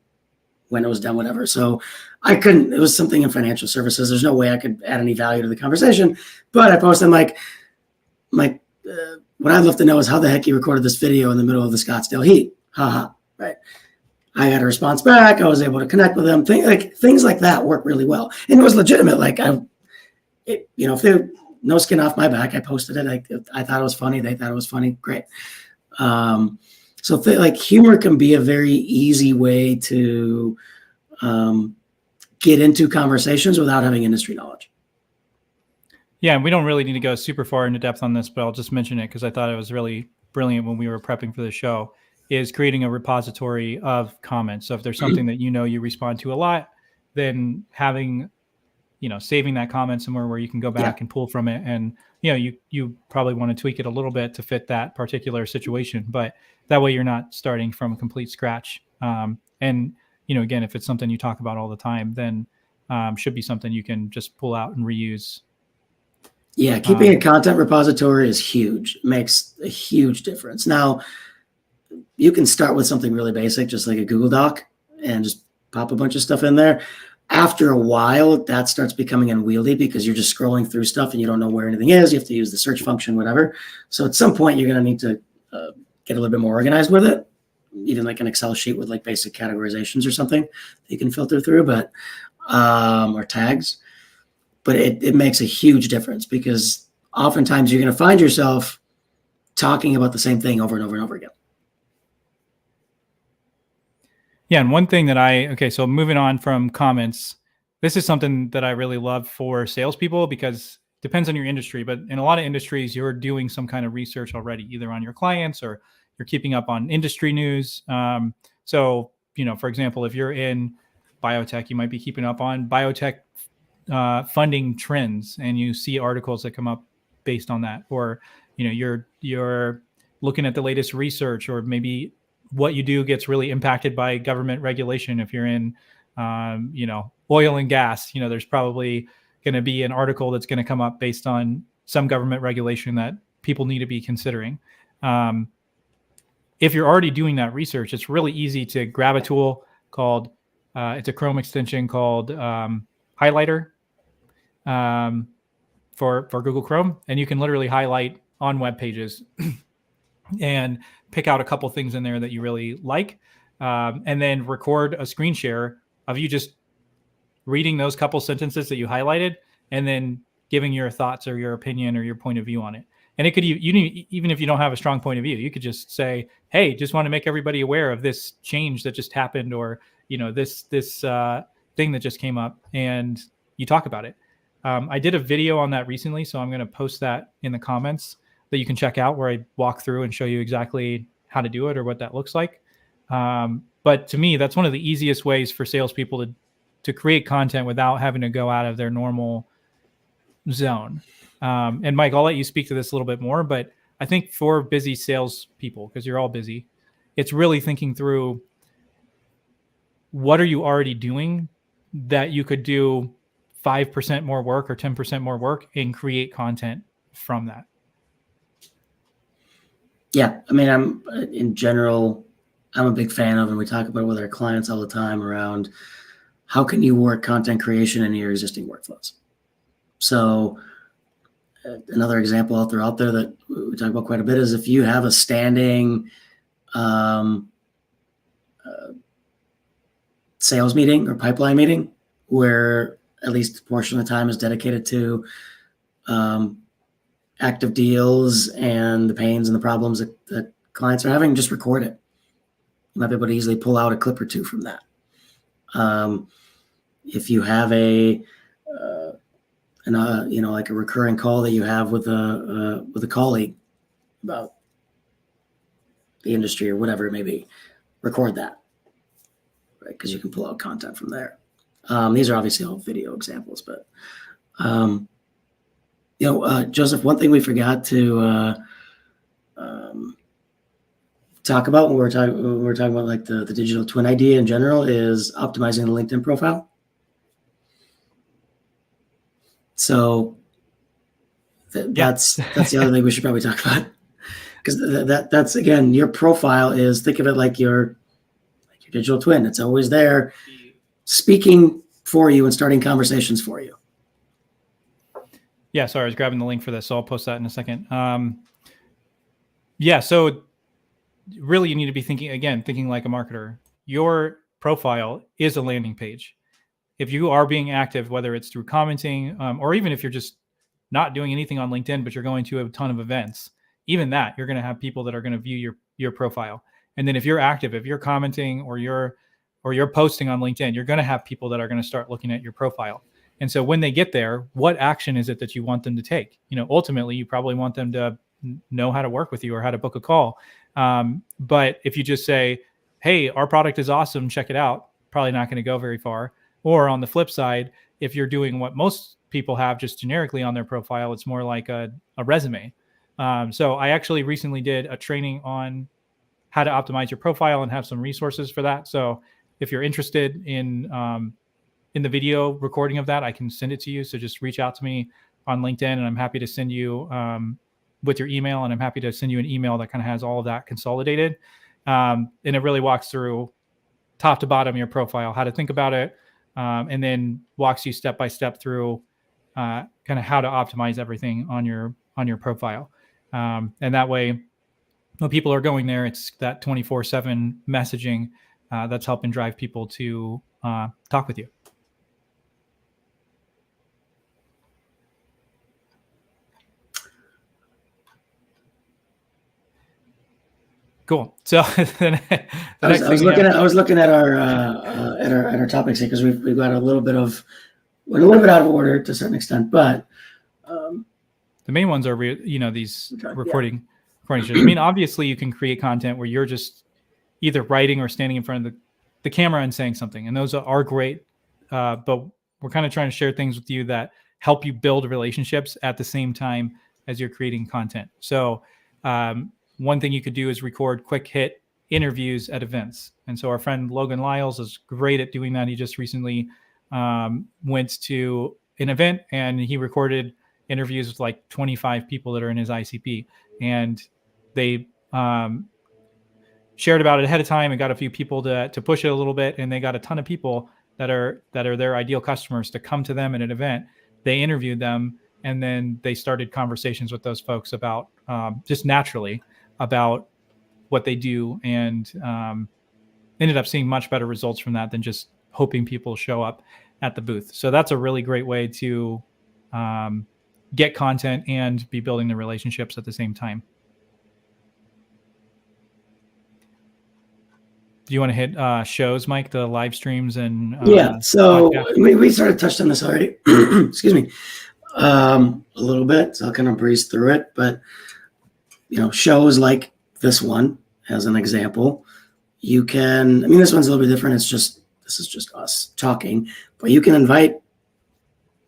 when it was done, whatever. So I couldn't, it was something in financial services. There's no way I could add any value to the conversation. But I posted like, what I'd love to know is how the heck you recorded this video in the middle of the Scottsdale heat. Haha, right. I got a response back. I was able to connect with them. Things like that work really well. And it was legitimate. Like if they no skin off my back, I posted it. I thought it was funny. They thought it was funny. Great. So like humor can be a very easy way to get into conversations without having industry knowledge. Yeah, and we don't really need to go super far into depth on this, but I'll just mention it because I thought it was really brilliant when we were prepping for the show, is creating a repository of comments. So if there's something that you respond to a lot, then having, saving that comment somewhere where you can go back and pull from it. And, you probably want to tweak it a little bit to fit that particular situation, but that way you're not starting from complete scratch. And, again, if it's something you talk about all the time, then should be something you can just pull out and reuse. Yeah, keeping a content repository is huge. It makes a huge difference. Now, you can start with something really basic, just like a Google Doc, and just pop a bunch of stuff in there. After a while, that starts becoming unwieldy because you're just scrolling through stuff and you don't know where anything is. You have to use the search function, whatever. So at some point, you're going to need to get a little bit more organized with it, even like an Excel sheet with like basic categorizations or something that you can filter through, but or tags. But it makes a huge difference because oftentimes you're going to find yourself talking about the same thing over and over and over again. Yeah, and one thing that so moving on from comments, this is something that I really love for salespeople because it depends on your industry, but in a lot of industries, you're doing some kind of research already, either on your clients or you're keeping up on industry news. So, for example, if you're in biotech, you might be keeping up on biotech funding trends, and you see articles that come up based on that, or you're looking at the latest research, or maybe what you do gets really impacted by government regulation. If you're in oil and gas, there's probably going to be an article that's going to come up based on some government regulation that people need to be considering. If you're already doing that research, it's really easy to grab a tool called it's a Chrome extension called Highlighter for Google Chrome, and you can literally highlight on web pages and pick out a couple things in there that you really like, and then record a screen share of you just reading those couple sentences that you highlighted, and then giving your thoughts or your opinion or your point of view on it. And it could, even if you don't have a strong point of view, you could just say, hey, just want to make everybody aware of this change that just happened, or this thing that just came up, and you talk about it. I did a video on that recently, so I'm going to post that in the comments that you can check out, where I walk through and show you exactly how to do it or what that looks like. But to me, that's one of the easiest ways for salespeople to create content without having to go out of their normal zone. And Mike, I'll let you speak to this a little bit more, but I think for busy salespeople, because you're all busy, it's really thinking through, what are you already doing that you could do 5% more work or 10% more work and create content from that? Yeah, I mean, I'm a big fan of, and we talk about it with our clients all the time, around how can you work content creation into your existing workflows. So another example I'll throw out there that we talk about quite a bit is if you have a standing sales meeting or pipeline meeting where at least a portion of the time is dedicated to active deals and the pains and the problems that clients are having, just record it. You might be able to easily pull out a clip or two from that. If you have like a recurring call that you have with a colleague about the industry or whatever it may be, record that, right? Because you can pull out content from there. These are obviously all video examples, but Joseph, one thing we forgot to talk about when we were talking about like the digital twin idea in general is optimizing the LinkedIn profile. So that's the other thing we should probably talk about, because that's again, your profile is, think of it like your digital twin. It's always there, speaking for you and starting conversations for you. Yeah, sorry, I was grabbing the link for this, so I'll post that in a second. So really you need to be thinking like a marketer. Your profile is a landing page. If you are being active, whether it's through commenting, or even if you're just not doing anything on LinkedIn, but you're going to a ton of events, even that, you're going to have people that are going to view your profile. And then if you're active, if you're commenting or you're posting on LinkedIn, you're going to have people that are going to start looking at your profile. And so when they get there, what action is it that you want them to take? Ultimately, you probably want them to know how to work with you or how to book a call. But if you just say, hey, our product is awesome, check it out, probably not going to go very far. Or on the flip side, if you're doing what most people have just generically on their profile, it's more like a resume. So I actually recently did a training on how to optimize your profile and have some resources for that. So if you're interested in the video recording of that, I can send it to you. So just reach out to me on LinkedIn, and I'm happy to send you with your email, and I'm happy to send you an email that kind of has all of that consolidated. And it really walks through top to bottom your profile, how to think about it, and then walks you step by step through kind of how to optimize everything on your profile. And that way, when people are going there, it's that 24/7 messaging that's helping drive people to talk with you. Cool. So I was looking at our topics here, because we've got we're a little bit out of order to a certain extent, but the main ones are these recording shows. I mean, obviously you can create content where you're just either writing or standing in front of the camera and saying something, and those are great. But we're kind of trying to share things with you that help you build relationships at the same time as you're creating content. So one thing you could do is record quick hit interviews at events. And so our friend Logan Lyles is great at doing that. He just recently went to an event and he recorded interviews with like 25 people that are in his ICP. And they shared about it ahead of time and got a few people to push it a little bit. And they got a ton of people that are their ideal customers to come to them at an event. They interviewed them, and then they started conversations with those folks about just naturally about what they do, and ended up seeing much better results from that than just hoping people show up at the booth. So that's a really great way to get content and be building the relationships at the same time. Do you want to hit shows, Mike, the live streams and so we sort of touched on this already. Excuse me, a little bit, so I'll kind of breeze through it. But shows like this one as an example, you can, this one's a little bit different. This is just us talking, but you can invite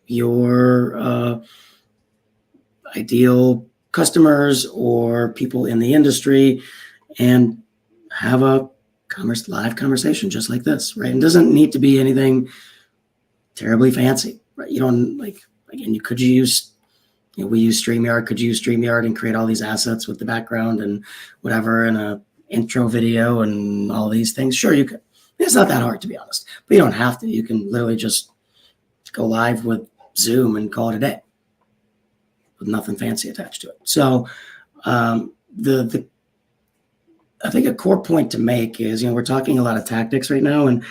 your ideal customers or people in the industry and have a live conversation just like this, right? It doesn't need to be anything terribly fancy, right? You don't we use StreamYard. Could you use StreamYard and create all these assets with the background and whatever, and a intro video and all these things? Sure, you could. It's not that hard, to be honest, but you don't have to. You can literally just go live with Zoom and call it a day with nothing fancy attached to it. So I think a core point to make is, we're talking a lot of tactics right now. And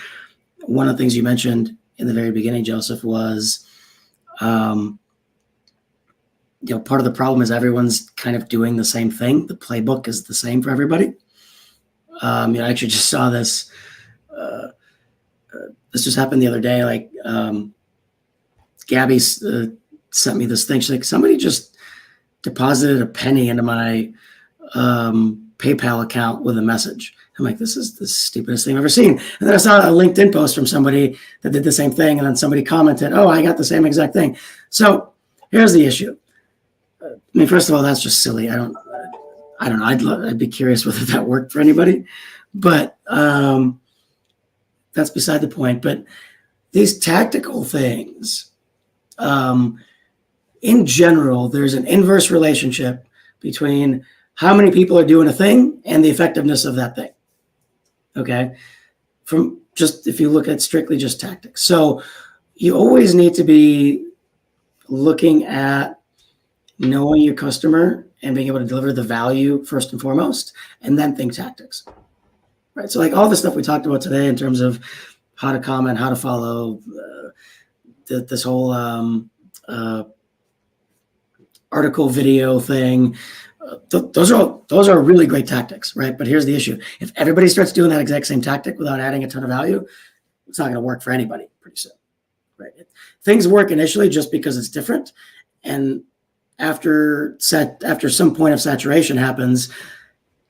one of the things you mentioned in the very beginning, Joseph, was, part of the problem is everyone's kind of doing the same thing. The playbook is the same for everybody. I actually just saw this. This just happened the other day. Like, Gabby sent me this thing. She's like, somebody just deposited a penny into my PayPal account with a message. I'm like, this is the stupidest thing I've ever seen. And then I saw a LinkedIn post from somebody that did the same thing. And then somebody commented, oh, I got the same exact thing. So here's the issue. I mean, first of all, that's just silly. I don't know. I'd be curious whether that worked for anybody, but that's beside the point. But these tactical things, in general, there's an inverse relationship between how many people are doing a thing and the effectiveness of that thing. Okay. From just, if you look at strictly just tactics. So you always need to be looking at knowing your customer and being able to deliver the value first and foremost, and then think tactics. Right. So like all the stuff we talked about today in terms of how to comment, how to follow, this whole article video thing, those are really great tactics, right? But here's the issue. If everybody starts doing that exact same tactic without adding a ton of value, it's not going to work for anybody pretty soon, right? Things work initially just because it's different. And after some point of saturation happens,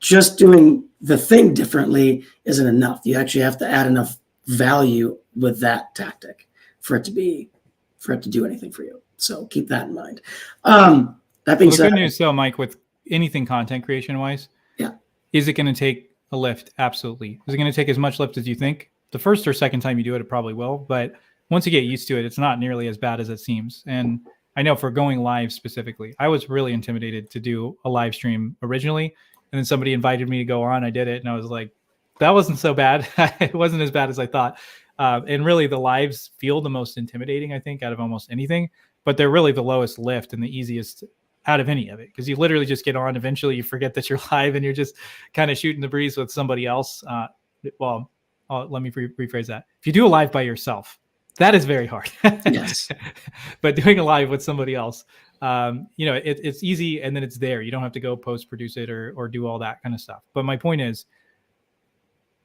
just doing the thing differently isn't enough. You actually have to add enough value with that tactic for it to do anything for you. So keep that in mind. That being said, good news though, Mike, with anything content creation wise, yeah, is it going to take a lift? Absolutely. Is it going to take as much lift as you think? The first or second time you do it, it probably will. But once you get used to it, it's not nearly as bad as it seems. And I know for going live specifically, I was really intimidated to do a live stream originally. And then somebody invited me to go on. I did it. And I was like, that wasn't so bad. It wasn't as bad as I thought. And really the lives feel the most intimidating, I think, out of almost anything. But they're really the lowest lift and the easiest out of any of it, because you literally just get on. Eventually you forget that you're live and you're just kind of shooting the breeze with somebody else. Let me rephrase that. If you do a live by yourself, that is very hard. Yes. But doing a live with somebody else, it's easy, and then it's there. You don't have to go post produce it or do all that kind of stuff. But my point is,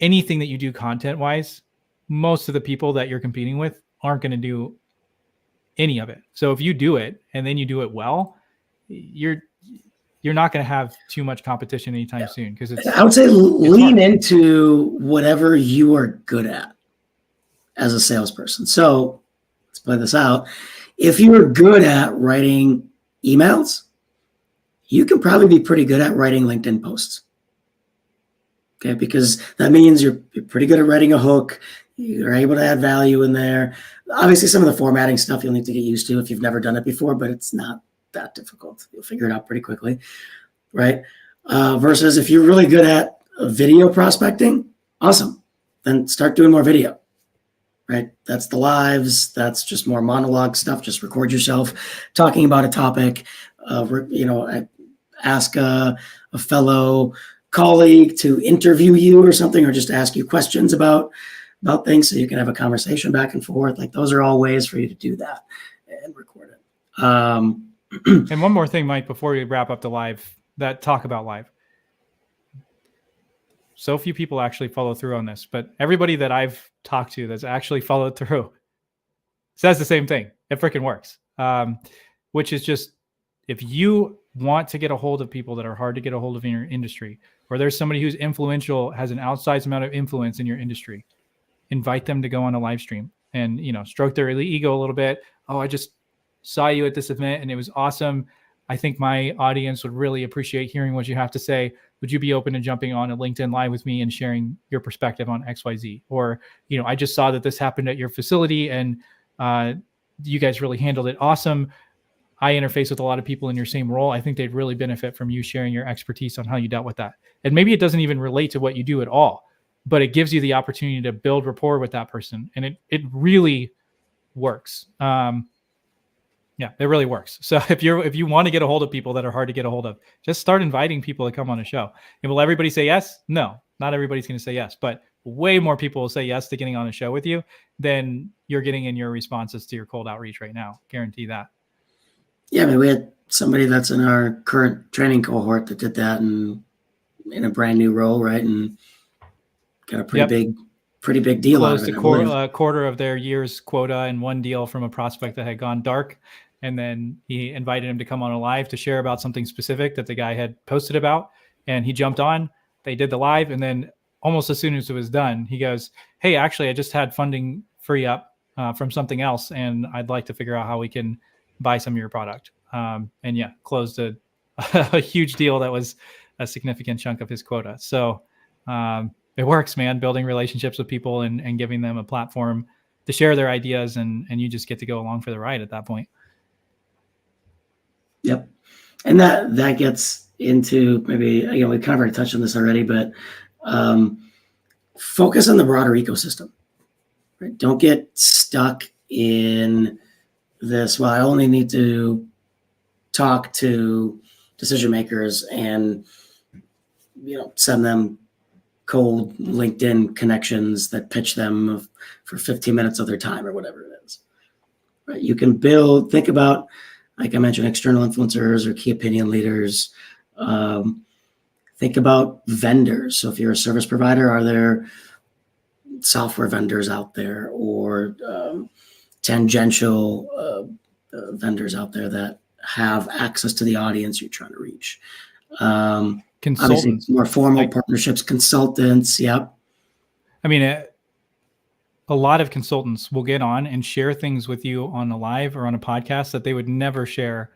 anything that you do content wise, most of the people that you're competing with aren't going to do any of it. So if you do it and then you do it well, you're not going to have too much competition anytime soon, because I would say lean into whatever you are good at as a salesperson. So let's play this out. If you're good at writing emails, you can probably be pretty good at writing LinkedIn posts. Okay, because that means you're pretty good at writing a hook. You're able to add value in there. Obviously, some of the formatting stuff you'll need to get used to if you've never done it before, but it's not that difficult. You'll figure it out pretty quickly, right? Versus if you're really good at video prospecting, awesome. Then start doing more video, right? That's the lives. That's just more monologue stuff. Just record yourself talking about a topic. Ask a fellow colleague to interview you or something, or just ask you questions about things so you can have a conversation back and forth. Like those are all ways for you to do that and record it. And one more thing, Mike, before we wrap up the live, that talk about live. So few people actually follow through on this, but everybody that I've talked to that's actually followed through says the same thing. It freaking works. Which is just, if you want to get a hold of people that are hard to get a hold of in your industry, or there's somebody who's influential, has an outsized amount of influence in your industry, invite them to go on a live stream and, stroke their ego a little bit. Oh, I just saw you at this event and it was awesome. I think my audience would really appreciate hearing what you have to say. Would you be open to jumping on a LinkedIn live with me and sharing your perspective on XYZ? Or, I just saw that this happened at your facility and you guys really handled it awesome. I interface with a lot of people in your same role. I think they'd really benefit from you sharing your expertise on how you dealt with that. And maybe it doesn't even relate to what you do at all, but it gives you the opportunity to build rapport with that person. And it really works. Yeah, it really works. So if you want to get a hold of people that are hard to get a hold of, just start inviting people to come on a show. And will everybody say yes? No, not everybody's going to say yes, but way more people will say yes to getting on a show with you than you're getting in your responses to your cold outreach right now. Guarantee that. Yeah, I mean, we had somebody that's in our current training cohort that did that and in a brand new role, right? And got a pretty big deal out of it. Closed a quarter of their year's quota in one deal from a prospect that had gone dark. And then he invited him to come on a live to share about something specific that the guy had posted about. And he jumped on, they did the live, and then almost as soon as it was done, he goes, hey, actually, I just had funding free up from something else, and I'd like to figure out how we can buy some of your product. And yeah, closed a huge deal that was a significant chunk of his quota. So it works, man, building relationships with people and giving them a platform to share their ideas, and you just get to go along for the ride at that point. Yep. And that gets into maybe, we kind of already touched on this already, but focus on the broader ecosystem. Right? Don't get stuck in this, well, I only need to talk to decision makers and send them cold LinkedIn connections that pitch them for 15 minutes of their time or whatever it is. Right? You can think about, like I mentioned, external influencers or key opinion leaders. Think about vendors. So if you're a service provider, are there software vendors out there or tangential vendors out there that have access to the audience you're trying to reach? Consultants, more formal partnerships, consultants. Yep. I mean, a lot of consultants will get on and share things with you on a live or on a podcast that they would never share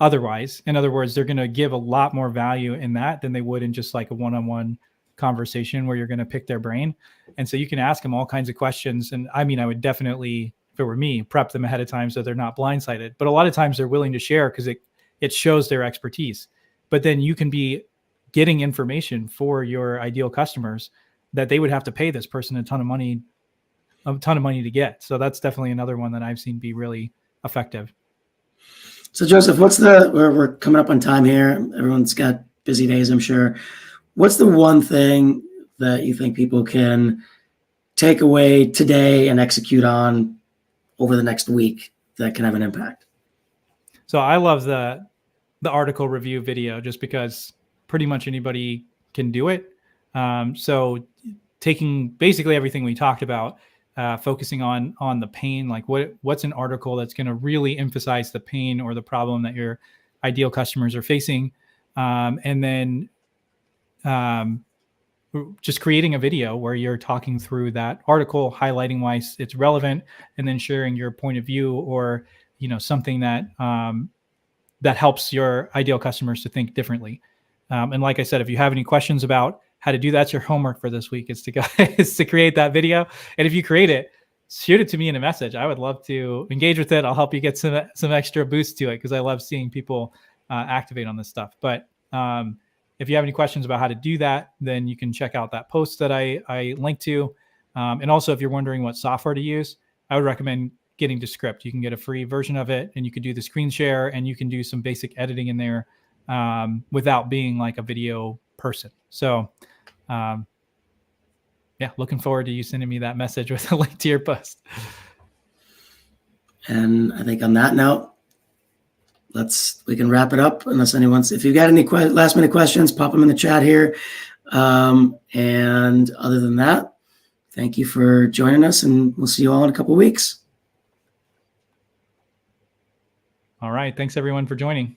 otherwise. In other words, they're going to give a lot more value in that than they would in just like a one-on-one conversation where you're going to pick their brain. And so you can ask them all kinds of questions. And I mean, I would definitely, if it were me, prep them ahead of time so they're not blindsided. But a lot of times they're willing to share because it shows their expertise. But then you can be getting information for your ideal customers that they would have to pay this person a ton of money to get. So that's definitely another one that I've seen be really effective. So Joseph, we're coming up on time here. Everyone's got busy days, I'm sure. What's the one thing that you think people can take away today and execute on over the next week that can have an impact? So I love the article review video just because pretty much anybody can do it. So taking basically everything we talked about, focusing on the pain, like what's an article that's going to really emphasize the pain or the problem that your ideal customers are facing. And then just creating a video where you're talking through that article, highlighting why it's relevant, and then sharing your point of view or, something that helps your ideal customers to think differently. And like I said, if you have any questions about how to do that, your homework for this week is to create that video. And if you create it, shoot it to me in a message. I would love to engage with it. I'll help you get some extra boost to it because I love seeing people activate on this stuff. But if you have any questions about how to do that, then you can check out that post that I linked to. And also, if you're wondering what software to use, I would recommend getting Descript. You can get a free version of it, and you can do the screen share, and you can do some basic editing in there without being like a video person. So looking forward to you sending me that message with a link to your post. And I think on that note, we can wrap it up unless if you've got any last minute questions, pop them in the chat here. And other than that, thank you for joining us, and we'll see you all in a couple of weeks. All right. Thanks everyone for joining.